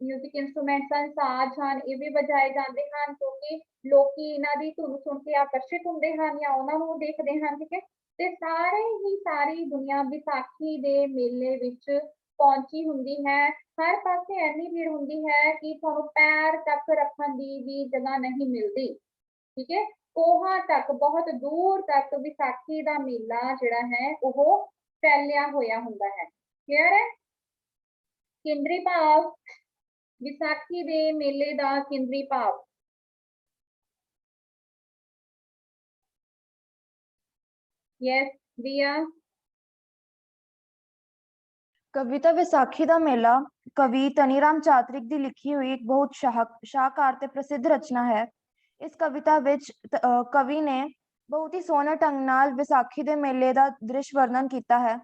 ਮਿਊਜ਼ਿਕ ਇੰਸਟਰੂਮੈਂਟਸ ਹਨ, ਸਾਜ਼ ਹਨ, ਇਹ ਵੀ ਵਜਾਏ ਜਾਂਦੇ ਹਨ ਕਿਉਂਕਿ ਲੋਕੀ ਇਹਨਾਂ ਦੀ ਧੁਨ ਸੁਣ ਕੇ ਆਕਰਸ਼ਿਤ ਹੁੰਦੇ ਹਨ ਜਾਂ ਉਹਨਾਂ ਨੂੰ ਦੇਖਦੇ ਹਨ। ਠੀਕ ਹੈ, ਤੇ ਸਾਰੀ ਦੁਨੀਆ ਵਿਸਾਖੀ ਦੇ ਮੇਲੇ ਵਿੱਚ ਪਹੁੰਚੀ ਹੁੰਦੀ ਹੈ। ਹਰ ਪਾਸੇ ਇੰਨੀ ਭੀੜ ਹੁੰਦੀ ਹੈ ਕਿ ਤੁਹਾਨੂੰ ਪੈਰ ਤੱਕ ਰੱਖਣ ਦੀ ਵੀ ਜਗ੍ਹਾ ਨਹੀਂ ਮਿਲਦੀ। ਠੀਕ ਹੈ, ਕੋਹਾਂ ਤੱਕ, ਬਹੁਤ ਦੂਰ ਤੱਕ ਵਿਸਾਖੀ ਦਾ ਮੇਲਾ ਜਿਹੜਾ ਹੈ ਉਹ ਫੈਲਿਆ ਹੋਇਆ ਹੁੰਦਾ ਹੈ। ਕਲੀਅਰ ਹੈ? ਕੇਂਦਰੀ ਭਾਵ, ਵਿਸਾਖੀ ਦੇ ਮੇਲੇ ਦਾ ਕੇਂਦਰੀ ਭਾਵ। ਯੈਸ ਦੀਆ। ਕਵਿਤਾ ਵਿਸਾਖੀ ਦਾ ਮੇਲਾ ਕਵੀ ਧਨੀਰਾਮ ਚਾਤ੍ਰਿਕ ਦੀ ਲਿਖੀ ਹੋਈ ਇੱਕ ਬਹੁਤ ਸ਼ਾਹਕਾਰ ਤੇ ਪ੍ਰਸਿੱਧ ਰਚਨਾ ਹੈ। ਇਸ ਕਵਿਤਾ ਵਿੱਚ ਕਵੀ ਨੇ ਬਹੁਤ ਹੀ ਸੋਹਣੇ ਢੰਗ ਨਾਲ ਵਿਸਾਖੀ ਦੇ ਮੇਲੇ ਦਾ ਦ੍ਰਿਸ਼ ਵਰਣਨ ਕੀਤਾ ਹੈ।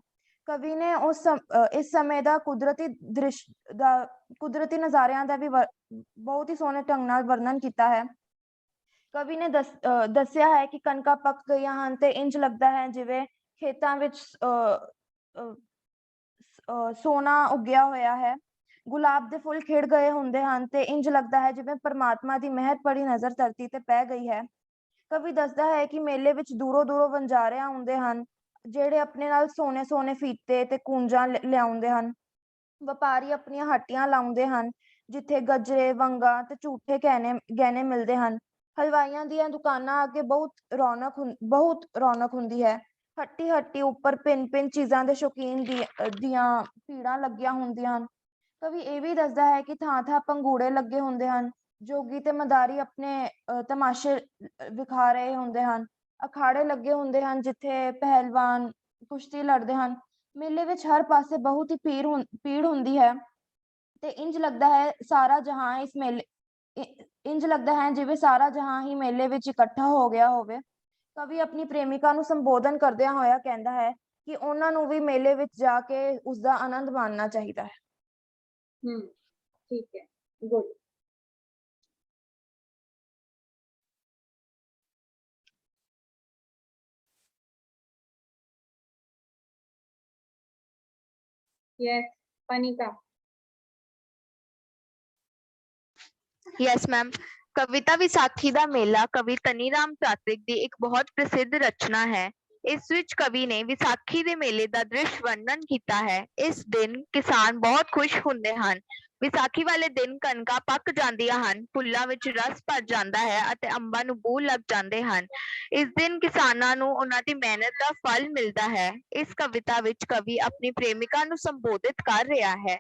ਕਵੀ ਨੇ ਇਸ ਸਮੇਂ ਦਾ ਕੁਦਰਤੀ ਨਜ਼ਾਰਿਆਂ ਦਾ ਵੀ ਬਹੁਤ ਹੀ ਸੋਹਣੇ ਢੰਗ ਨਾਲ ਵਰਣਨ ਕੀਤਾ ਹੈ। ਕਵੀ ਨੇ ਦੱਸਿਆ ਹੈ ਕਿ ਕਣਕਾਂ ਪੱਕ ਗਈਆਂ ਹਨ ਤੇ ਇੰਜ ਲੱਗਦਾ ਹੈ ਜਿਵੇਂ ਖੇਤਾਂ ਵਿੱਚ ਸੋਨਾ ਉੱਗਿਆ ਹੋਇਆ ਹੈ। ਗੁਲਾਬ ਦੇ ਫੁੱਲ ਖਿੜ ਗਏ ਹੁੰਦੇ ਹਨ ਤੇ ਇੰਜ ਲੱਗਦਾ ਹੈ ਜਿਵੇਂ ਪਰਮਾਤਮਾ ਦੀ ਮਿਹਰ ਭਰੀ ਨਜ਼ਰ ਧਰਤੀ ਤੇ ਪੈ ਗਈ ਹੈ। ਕਵੀ ਦੱਸਦਾ ਹੈ ਕਿ ਮੇਲੇ ਵਿੱਚ ਦੂਰੋਂ ਦੂਰੋਂ ਵਣਜਾਰੇ ਆਉਂਦੇ ਹਨ, ਜਿਹੜੇ ਆਪਣੇ ਨਾਲ ਸੋਨੇ ਸੋਨੇ ਫੀਤੇ ਤੇ ਕੂੰਜਾਂ ਲਿਆਉਂਦੇ ਹਨ। ਵਪਾਰੀ ਆਪਣੀਆਂ ਹੱਟੀਆਂ ਲਾਉਂਦੇ ਹਨ, ਜਿੱਥੇ ਗਜਰੇ, ਵੰਗਾਂ ਤੇ ਝੂਠੇ ਗਹਿਣੇ ਮਿਲਦੇ ਹਨ। ਹਲਵਾਈਆਂ ਦੀਆਂ ਦੁਕਾਨਾਂ ਅੱਗੇ ਬਹੁਤ ਰੌਣਕ ਹੁੰਦੀ ਹੈ। ਹੱਟੀ ਹੱਟੀ ਉੱਪਰ ਭਿੰਨ ਚੀਜ਼ਾਂ ਦੇ ਸ਼ੌਕੀਨ ਦੀਆਂ ਭੀੜਾਂ ਲੱਗੀਆਂ ਹੁੰਦੀਆਂ ਹਨ। ਕਵੀ ਇਹ ਵੀ ਦੱਸਦਾ ਹੈ ਕਿ ਥਾਂ ਥਾਂ ਪੰਘੂੜੇ ਲੱਗੇ ਹੁੰਦੇ ਹਨ। ਜੋਗੀ ਤੇ ਮਦਾਰੀ ਆਪਣੇ ਤਮਾਸ਼ੇ ਵਿਖਾ ਰਹੇ ਹੁੰਦੇ ਹਨ। ਅਖਾੜੇ ਲੱਗੇ ਹੁੰਦੇ ਹਨ, ਜਿੱਥੇ ਪਹਿਲਵਾਨ ਕੁਸ਼ਤੀ ਲੜਦੇ ਹਨ। ਮੇਲੇ ਵਿੱਚ ਹਰ ਪਾਸੇ ਬਹੁਤ ਹੀ ਭੀੜ ਹੁੰਦੀ ਹੈ ਤੇ ਇੰਜ ਲੱਗਦਾ ਹੈ ਜਿਵੇਂ ਸਾਰਾ ਜਹਾਂ ਹੀ ਮੇਲੇ ਵਿੱਚ ਇਕੱਠਾ ਹੋ ਗਿਆ ਹੋਵੇ। ਕਵੀ ਆਪਣੀ ਪ੍ਰੇਮਿਕਾ ਨੂੰ ਸੰਬੋਧਨ ਕਰਦਿਆਂ ਹੋਇਆ ਕਹਿੰਦਾ ਹੈ ਕਿ ਉਹਨਾਂ ਨੂੰ ਵੀ ਮੇਲੇ ਵਿੱਚ ਜਾ ਕੇ ਉਸਦਾ ਆਨੰਦ ਮਾਣਨਾ ਚਾਹੀਦਾ ਹੈ। ਠੀਕ ਹੈ, good. Yes, Panika. Yes ma'am. कविता विसाखी ਦਾ ਮੇਲਾ ਕਵੀ ਧਨੀਰਾਮ ਚਾਤ੍ਰਿਕ ਦੀ ਇੱਕ ਬਹੁਤ ਪ੍ਰਸਿੱਧ ਰਚਨਾ ਹੈ। ਇਸ ਵਿੱਚ ਕਵੀ ਨੇ ਵਿਸਾਖੀ ਦੇ ਮੇਲੇ ਦਾ ਦ੍ਰਿਸ਼ ਵਰਣਨ ਕੀਤਾ ਹੈ। ਇਸ ਦਿਨ ਕਿਸਾਨ ਬਹੁਤ ਖੁਸ਼ ਹੁੰਦੇ ਹਨ। ਵਿਸਾਖੀ ਵਾਲੇ ਦਿਨ ਕਣਕਾਂ ਪੱਕ ਜਾਂਦੀਆਂ ਹਨ, ਫੁੱਲਾਂ ਵਿੱਚ ਰਸ ਭਰ ਜਾਂਦਾ ਹੈ ਅਤੇ ਅੰਬਾਂ ਨੂੰ ਬੂਰ ਲੱਗ ਜਾਂਦੇ ਹਨ। ਇਸ ਦਿਨ ਕਿਸਾਨਾਂ ਨੂੰ ਉਹਨਾਂ ਦੀ ਮਿਹਨਤ ਦਾ ਫਲ ਮਿਲਦਾ ਹੈ। ਇਸ ਕਵਿਤਾ ਵਿੱਚ ਕਵੀ ਆਪਣੀ ਪ੍ਰੇਮਿਕਾ ਨੂੰ ਸੰਬੋਧਿਤ ਕਰ ਰਿਹਾ ਹੈ।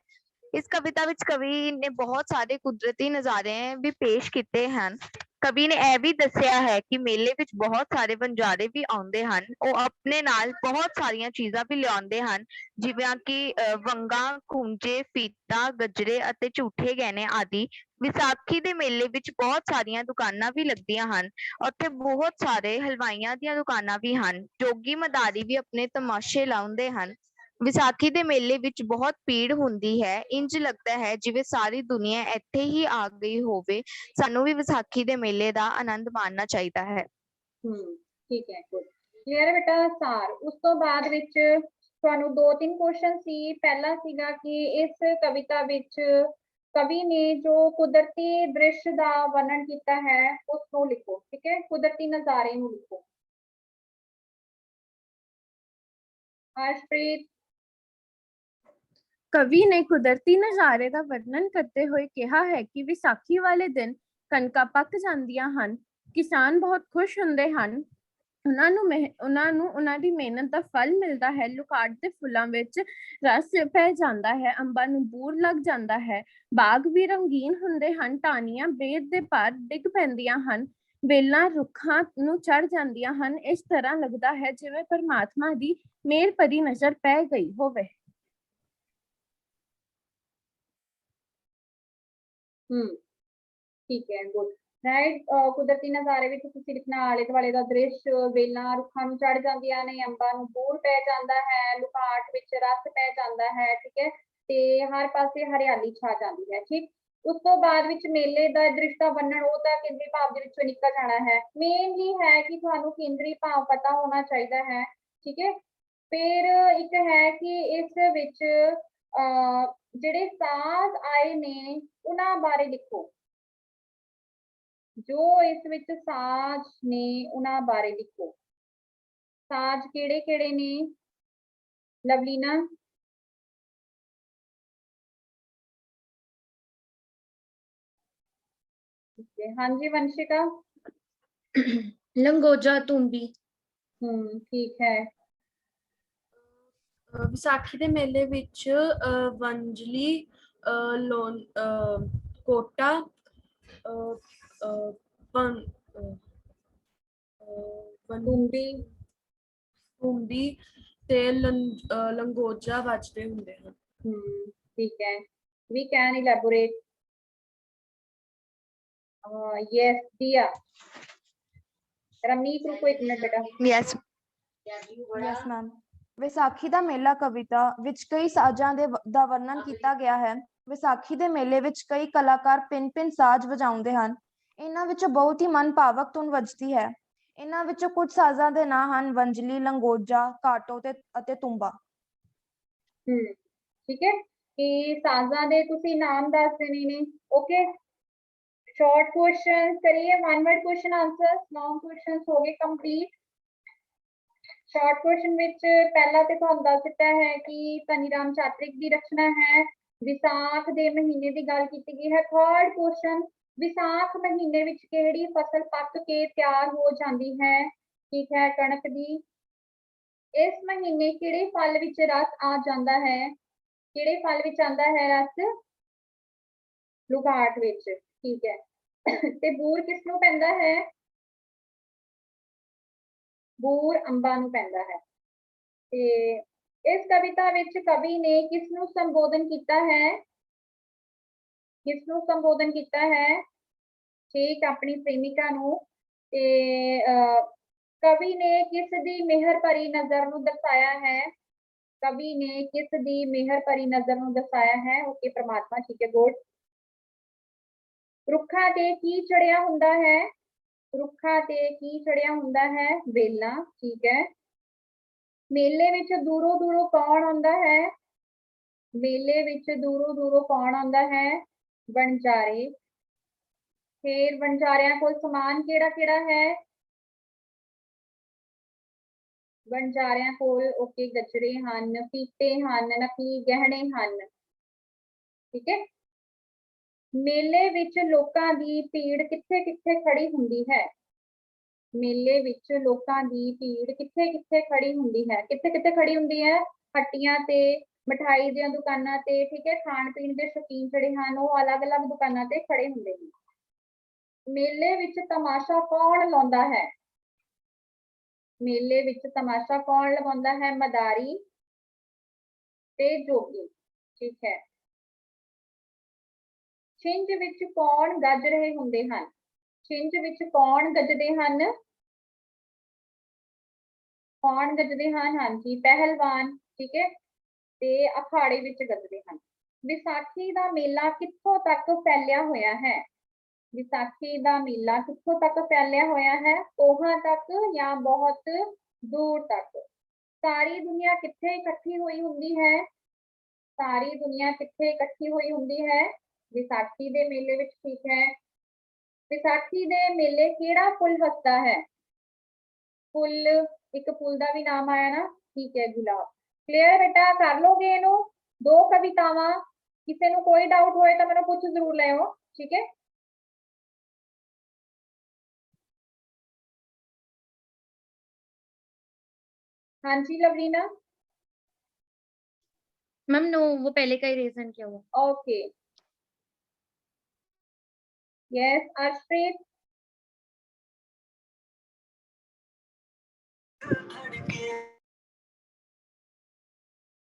ਇਸ ਕਵਿਤਾ ਵਿੱਚ ਕਵੀ ਨੇ ਬਹੁਤ ਸਾਰੇ ਕੁਦਰਤੀ ਨਜ਼ਾਰੇ ਵੀ ਪੇਸ਼ ਕੀਤੇ ਹਨ। ਕਵੀ ਨੇ ਇਹ ਵੀ ਦੱਸਿਆ ਹੈ ਕਿ ਮੇਲੇ ਵਿੱਚ ਬਹੁਤ ਸਾਰੇ ਵਣਜਾਰੇ ਵੀ ਆਉਂਦੇ ਹਨ। ਉਹ ਆਪਣੇ ਨਾਲ ਬਹੁਤ ਸਾਰੀਆਂ ਚੀਜ਼ਾਂ ਵੀ ਲਿਆਉਂਦੇ ਹਨ, ਜਿਵੇਂ ਕਿ ਵੰਗਾਂ, ਖੂੰਜੇ, ਫੀਤਾ, ਗਜਰੇ ਅਤੇ ਝੂਠੇ ਗਹਿਣੇ ਆਦਿ। ਵਿਸਾਖੀ ਦੇ ਮੇਲੇ ਵਿੱਚ ਬਹੁਤ ਸਾਰੀਆਂ ਦੁਕਾਨਾਂ ਵੀ ਲੱਗਦੀਆਂ ਹਨ। ਉੱਥੇ ਬਹੁਤ ਸਾਰੇ ਹਲਵਾਈਆਂ ਦੀਆਂ ਦੁਕਾਨਾਂ ਵੀ ਹਨ। ਜੋਗੀ ਮਦਾਰੀ ਵੀ ਆਪਣੇ ਤਮਾਸ਼ੇ ਲਾਉਂਦੇ ਹਨ। ਵਿਸਾਖੀ ਦੇ ਮੇਲੇ ਵਿੱਚ ਬਹੁਤ ਭੀੜ ਹੁੰਦੀ ਹੈ। ਇੰਝ ਲੱਗਦਾ ਹੈ ਜਿਵੇਂ ਸਾਰੀ ਦੁਨੀਆ ਇੱਥੇ ਹੀ ਆ ਗਈ ਹੋਵੇ। ਸਾਨੂੰ ਵੀ ਵਿਸਾਖੀ ਦੇ ਮੇਲੇ ਦਾ ਆਨੰਦ ਮਾਣਨਾ ਚਾਹੀਦਾ ਹੈ। ਠੀਕ ਹੈ, ਗੁੱਡ। ਕਲੀਅਰ ਬੇਟਾ ਸਾਰ। ਉਸ ਤੋਂ ਬਾਅਦ ਵਿੱਚ ਤੁਹਾਨੂੰ 2-3 ਕੁਐਸਚਨ ਸੀ। ਪਹਿਲਾ ਸੀਗਾ ਕਿ ਇਸ ਕਵਿਤਾ ਵਿੱਚ ਕਵੀ ਨੇ ਜੋ ਕੁਦਰਤੀ ਦ੍ਰਿਸ਼ ਦਾ ਵਰਣਨ ਕੀਤਾ ਹੈ ਉਸ ਨੂੰ ਲਿਖੋ। ਠੀਕ ਹੈ, ਕੁਦਰਤੀ ਨਜ਼ਾਰੇ ਨੂੰ ਲਿਖੋ। ਹਰਸ਼ਪ੍ਰੀਤ। ਕਵੀ ਨੇ ਕੁਦਰਤੀ ਨਜ਼ਾਰੇ ਦਾ ਵਰਣਨ ਕਰਦੇ ਹੋਏ ਕਿਹਾ ਹੈ ਕਿ ਵਿਸਾਖੀ ਵਾਲੇ ਦਿਨ ਕਣਕਾਂ ਪੱਕ ਜਾਂਦੀਆਂ ਹਨ, ਕਿਸਾਨ ਬਹੁਤ ਖੁਸ਼ ਹੁੰਦੇ ਹਨ, ਉਹਨਾਂ ਨੂੰ ਉਹਨਾਂ ਦੀ ਮਿਹਨਤ ਦਾ ਫਲ ਮਿਲਦਾ ਹੈ। ਲੁਕਾਟ ਦੇ ਫੁੱਲਾਂ ਵਿੱਚ ਰਸ ਪੈ ਜਾਂਦਾ ਹੈ, ਅੰਬਾਂ ਨੂੰ ਬੂਰ ਲੱਗ ਜਾਂਦਾ ਹੈ, ਬਾਗ ਵੀ ਰੰਗੀਨ ਹੁੰਦੇ ਹਨ, ਟਾਹਣੀਆਂ ਬੇਰ ਦੇ ਭਾਰ ਡਿੱਗ ਪੈਂਦੀਆਂ ਹਨ, ਵੇਲਾਂ ਰੁੱਖਾਂ ਨੂੰ ਚੜ ਜਾਂਦੀਆਂ ਹਨ। ਇਸ ਤਰ੍ਹਾਂ ਲੱਗਦਾ ਹੈ ਜਿਵੇਂ ਪਰਮਾਤਮਾ ਦੀ ਮਿਹਰ ਭਰੀ ਨਜ਼ਰ ਪੈ ਗਈ ਹੋਵੇ। ਠੀਕ ਹੈ, ਗੁੱਡ। ਰਾਈਟ। ਕੁਦਰਤੀ ਨਜ਼ਾਰੇ ਵਿੱਚ ਤੁਸੀਂ ਲਿਖਣਾ ਆਲੇ ਦੁਆਲੇ ਦਾ ਦ੍ਰਿਸ਼, ਵੇਲਾਂ ਰੁੱਖਾਂ ਨੂੰ ਚੜ ਜਾਂਦੀਆਂ ਨੇ, ਅੰਬਾਂ ਨੂੰ ਬੂਰ ਪੈ ਜਾਂਦਾ ਹੈ, ਲੁਕਾਟ ਵਿੱਚ ਰਸ ਪੈ ਜਾਂਦਾ ਹੈ। ਠੀਕ ਹੈ, ਤੇ ਹਰ ਪਾਸੇ ਹਰਿਆਲੀ ਛਾ ਜਾਂਦੀ ਹੈ। ਠੀਕ। ਉਸ ਤੋਂ ਬਾਅਦ ਵਿੱਚ ਮੇਲੇ ਦਾ ਦ੍ਰਿਸ਼ ਦਾ ਵਰਣਨ, ਉਹ ਤਾਂ ਕੇਂਦਰੀ ਭਾਵ ਦੇ ਵਿੱਚੋਂ ਨਿਕਲ ਜਾਣਾ ਹੈ। ਮੇਨਲੀ ਹੈ ਕਿ ਤੁਹਾਨੂੰ ਕੇਂਦਰੀ ਭਾਵ ਪਤਾ ਹੋਣਾ ਚਾਹੀਦਾ ਹੈ। ਠੀਕ ਹੈ, ਫਿਰ ਇੱਕ ਹੈ ਕਿ ਇਸ ਵਿੱਚ ਜਿਹੜੇ ਸਾਜ਼ ਆਏ ਨੇ ਉਹਨਾਂ ਬਾਰੇ ਲਿਖੋ। ਜੋ ਇਸ ਵਿੱਚ ਸਾਜ਼ ਨੇ ਉਹਨਾਂ ਬਾਰੇ ਲਿਖੋ। ਸਾਜ਼ ਕਿਹੜੇ ਕਿਹੜੇ ਨੇ ਲਵਲੀਨਾ? ਹਾਂਜੀ ਵੰਸ਼ਿਕਾ। ਲੰਗੋਜਾ, ਤੁੰਬੀ। ਠੀਕ ਹੈ। ਵਿਸਾਖੀ ਦੇ ਮੇਲੇ ਵਿੱਚ ਵੰਜਲੀ, ਕੋਟਾ, ਤੁੰਬੀ ਤੇ ਲੰਗੋਜਾ ਵੱਜਦੇ ਹੁੰਦੇ ਹਨ। ਠੀਕ ਹੈ। We can elaborate. Yes, Dia. Ramneet ਰੁਕੋ ਇੱਕ ਮਿੰਟ ਬੇਟਾ। Yes. Yes ma'am. ਵਿਸਾਖੀ ਦਾ ਮੇਲਾ ਕਵਿਤਾ ਵਿੱਚ ਕਈ ਸਾਜ਼ਾਂ ਦਾ ਵਰਣਨ ਕੀਤਾ ਗਿਆ ਹੈ। ਵਿਸਾਖੀ ਦੇ ਮੇਲੇ ਵਿੱਚ ਕਈ ਕਲਾਕਾਰ ਭਿੰਨ-ਭਿੰਨ ਸਾਜ਼ ਵਜਾਉਂਦੇ ਹਨ। ਇਹਨਾਂ ਵਿੱਚੋਂ ਬਹੁਤ ਹੀ ਮਨ ਭਾਵਕ ਧੁਨ ਵੱਜਦੀ ਹੈ। ਇਹਨਾਂ ਵਿੱਚੋਂ ਕੁਝ ਸਾਜ਼ਾਂ ਦੇ ਨਾਂ ਹਨ ਵੰਜਲੀ, ਲੰਗੋਜਾ, ਕਾਟੋ ਅਤੇ ਤੁੰਬਾ। ਠੀਕ ਹੈ, ਇਹ ਸਾਜ਼ਾਂ ਦੇ ਤੁਸੀਂ ਨਾਮ ਦੱਸ ਦੇਣੇ ਨੇ। ਓਕੇ, ਸ਼ਾਰਟ ਕੁਐਸਚਨ ਕਰੀਏ, 1 word ਕੁਐਸਚਨ ਆਂਸਰ। ਲੌਂਗ ਕੁਐਸਚਨਸ ਹੋ ਗਏ ਕੰਪਲੀਟ। ਸ਼ਾਰਟ ਕੁਐਸਚਨ ਵਿੱਚ ਪਹਿਲਾ ਤੇ ਤੁਹਾਨੂੰ ਦੱਸ ਦਿੱਤਾ ਹੈ ਕਿ ਧਨੀ ਰਾਮ ਚਾਤ੍ਰਿਕ ਦੀ ਰਚਨਾ ਹੈ। ਵਿਸਾਖ ਦੇ ਮਹੀਨੇ ਦੀ ਗੱਲ ਕੀਤੀ ਗਈ ਹੈ। ਥਰਡ ਕੁਐਸਚਨ, ਵਿਸਾਖ ਮਹੀਨੇ ਵਿੱਚ ਕਿਹੜੀ ਫਸਲ ਪੱਕ ਕੇ ਤਿਆਰ ਹੋ ਜਾਂਦੀ ਹੈ? ਠੀਕ ਹੈ, ਕਣਕ ਦੀ। ਇਸ ਮਹੀਨੇ ਕਿਹੜੇ ਫਲ ਵਿੱਚ ਰਸ ਆ ਜਾਂਦਾ ਹੈ? ਕਿਹੜੇ ਫਲ ਵਿੱਚ ਆਂਦਾ ਹੈ ਰਸ? ਲੁਕਾਟ ਵਿੱਚ। ਠੀਕ ਹੈ, ਤੇ ਬੂਰ ਕਿਸ ਨੂੰ ਪੈਂਦਾ ਹੈ? ਬੂਰ ਅੰਬਾਂ ਨੂੰ ਪੈਂਦਾ ਹੈ। ਤੇ ਇਸ ਕਵਿਤਾ ਵਿੱਚ ਕਵੀ ਨੇ ਕਿਸ ਨੂੰ ਸੰਬੋਧਨ ਕੀਤਾ ਹੈ? ਕਿਸ ਨੂੰ ਸੰਬੋਧਨ ਕੀਤਾ ਹੈ? ਠੀਕ, ਆਪਣੀ ਪ੍ਰੇਮਿਕਾ ਨੂੰ। ਤੇ ਕਵੀ ਨੇ ਕਿਸ ਦੀ ਮਿਹਰ ਭਰੀ ਨਜ਼ਰ ਨੂੰ ਦਰਸਾਇਆ ਹੈ? ਕਵੀ ਨੇ ਕਿਸ ਦੀ ਮਿਹਰ ਭਰੀ ਨਜ਼ਰ ਨੂੰ ਦਰਸਾਇਆ ਹੈ? ਓਕੇ, ਪ੍ਰਮਾਤਮਾ। ਠੀਕ ਹੈ, ਗੁੱਡ। ਰੁੱਖਾਂ ਤੇ ਕੀ ਚੜਿਆ ਹੁੰਦਾ ਹੈ? ਰੁੱਖਾਂ ਤੇ ਕੀ ਚੜਿਆ ਹੁੰਦਾ ਹੈ? ਵੇਲਾਂ। ਠੀਕ ਹੈ। ਮੇਲੇ ਵਿੱਚ ਦੂਰੋਂ ਦੂਰੋਂ ਕੌਣ ਆਉਂਦਾ ਹੈ? ਮੇਲੇ ਵਿੱਚ ਦੂਰੋਂ ਦੂਰੋਂ ਕੌਣ ਆਉਂਦਾ ਹੈ? ਵਣਜਾਰੇ। ਫਿਰ ਵਣਜਾਰਿਆਂ ਕੋਲ ਸਮਾਨ ਕਿਹੜਾ ਕਿਹੜਾ ਹੈ? ਵਣਜਾਰਿਆਂ ਕੋਲ ਓਕੇ ਗਜਰੇ ਹਨ, ਪੀਤੇ ਹਨ, ਨਕਲੀ ਗਹਿਣੇ ਹਨ। ਠੀਕ ਹੈ। ਮੇਲੇ ਵਿੱਚ ਲੋਕਾਂ ਦੀ ਭੀੜ ਕਿੱਥੇ ਕਿੱਥੇ ਖੜੀ ਹੁੰਦੀ ਹੈ? ਮੇਲੇ ਵਿੱਚ ਲੋਕਾਂ ਦੀ ਭੀੜ ਕਿੱਥੇ ਕਿੱਥੇ ਖੜੀ ਹੁੰਦੀ ਹੈ? ਕਿੱਥੇ ਕਿੱਥੇ ਖੜੀ ਹੁੰਦੀ ਹੈ? ਹੱਟੀਆਂ ਤੇ, ਮਠਾਈ ਦੀਆਂ ਦੁਕਾਨਾਂ ਤੇ, ਠੀਕ ਹੈ। ਖਾਣ ਪੀਣ ਦੇ ਸ਼ੌਕੀਨ ਜਿਹੜੇ ਹਨ ਉਹ ਅਲੱਗ-ਅਲੱਗ ਦੁਕਾਨਾਂ ਤੇ ਖੜੇ ਹੁੰਦੇ ਨੇ। ਮੇਲੇ ਵਿੱਚ ਤਮਾਸ਼ਾ ਕੌਣ ਲਾਉਂਦਾ ਹੈ? ਮੇਲੇ ਵਿੱਚ ਤਮਾਸ਼ਾ ਕੌਣ ਲਗਾਉਂਦਾ ਹੈ? ਮਦਾਰੀ ਤੇ ਜੋਗੀ। ਠੀਕ ਹੈ। ਛਿੰਝ ਵਿੱਚ ਕੌਣ ਗੱਜ ਰਹੇ ਹੁੰਦੇ ਹਨ? ਛਿੰਝ ਵਿੱਚ ਕੌਣ ਗੱਜਦੇ ਹਨ? ਕੌਣ ਗੱਜਦੇ ਹਨ? ਹਾਂਜੀ, ਪਹਿਲਵਾਨ। ਠੀਕ ਹੈ। ਤੇ ਅਖਾੜੇ ਵਿੱਚ ਗੱਜਦੇ ਹਨ। ਵਿਸਾਖੀ ਦਾ ਮੇਲਾ ਕਿੱਥੋਂ ਤੱਕ ਫੈਲਿਆ ਹੋਇਆ ਹੈ? ਵਿਸਾਖੀ ਦਾ ਮੇਲਾ ਕਿੱਥੋਂ ਤੱਕ ਫੈਲਿਆ ਹੋਇਆ ਹੈ? ਕੋਹਾਂ ਤੱਕ ਜਾਂ ਬਹੁਤ ਦੂਰ ਤੱਕ? ਸਾਰੀ ਦੁਨੀਆ ਕਿੱਥੇ ਇਕੱਠੀ ਹੋਈ ਹੁੰਦੀ ਹੈ? ਸਾਰੀ ਦੁਨੀਆ ਕਿੱਥੇ ਇਕੱਠੀ ਹੋਈ ਹੁੰਦੀ ਹੈ? ਵਿਸਾਖੀ ਦੇ ਮੇਲੇ ਵਿੱਚ। ਠੀਕ ਹੈ। ਵਿਸਾਖੀ ਦੇ ਮੇਲੇ ਕਿਹੜਾ ਫੁੱਲ ਵਸਦਾ ਹੈ? ਫੁੱਲ, ਇੱਕ ਫੁੱਲ ਦਾ ਵੀ ਨਾਮ ਆਇਆ ਨਾ। ਠੀਕ ਹੈ, ਗੁਲਾਬ। ਕਲੀਅਰ ਬੇਟਾ, ਕਰ ਲੋਗੇ ਇਹਨੂੰ? 2 ਕਵਿਤਾਵਾਂ। ਕਿਸੇ ਨੂੰ ਕੋਈ ਡਾਊਟ ਹੋਏ ਤਾਂ ਮੈਨੂੰ ਪੁੱਛ ਜ਼ਰੂਰ ਲਿਓ। ਠੀਕ ਹੈ। हाँ जी लवलीना। मैम नो, वो पहले का ही रीजन क्या हुआ? Okay, yes Arshpreet.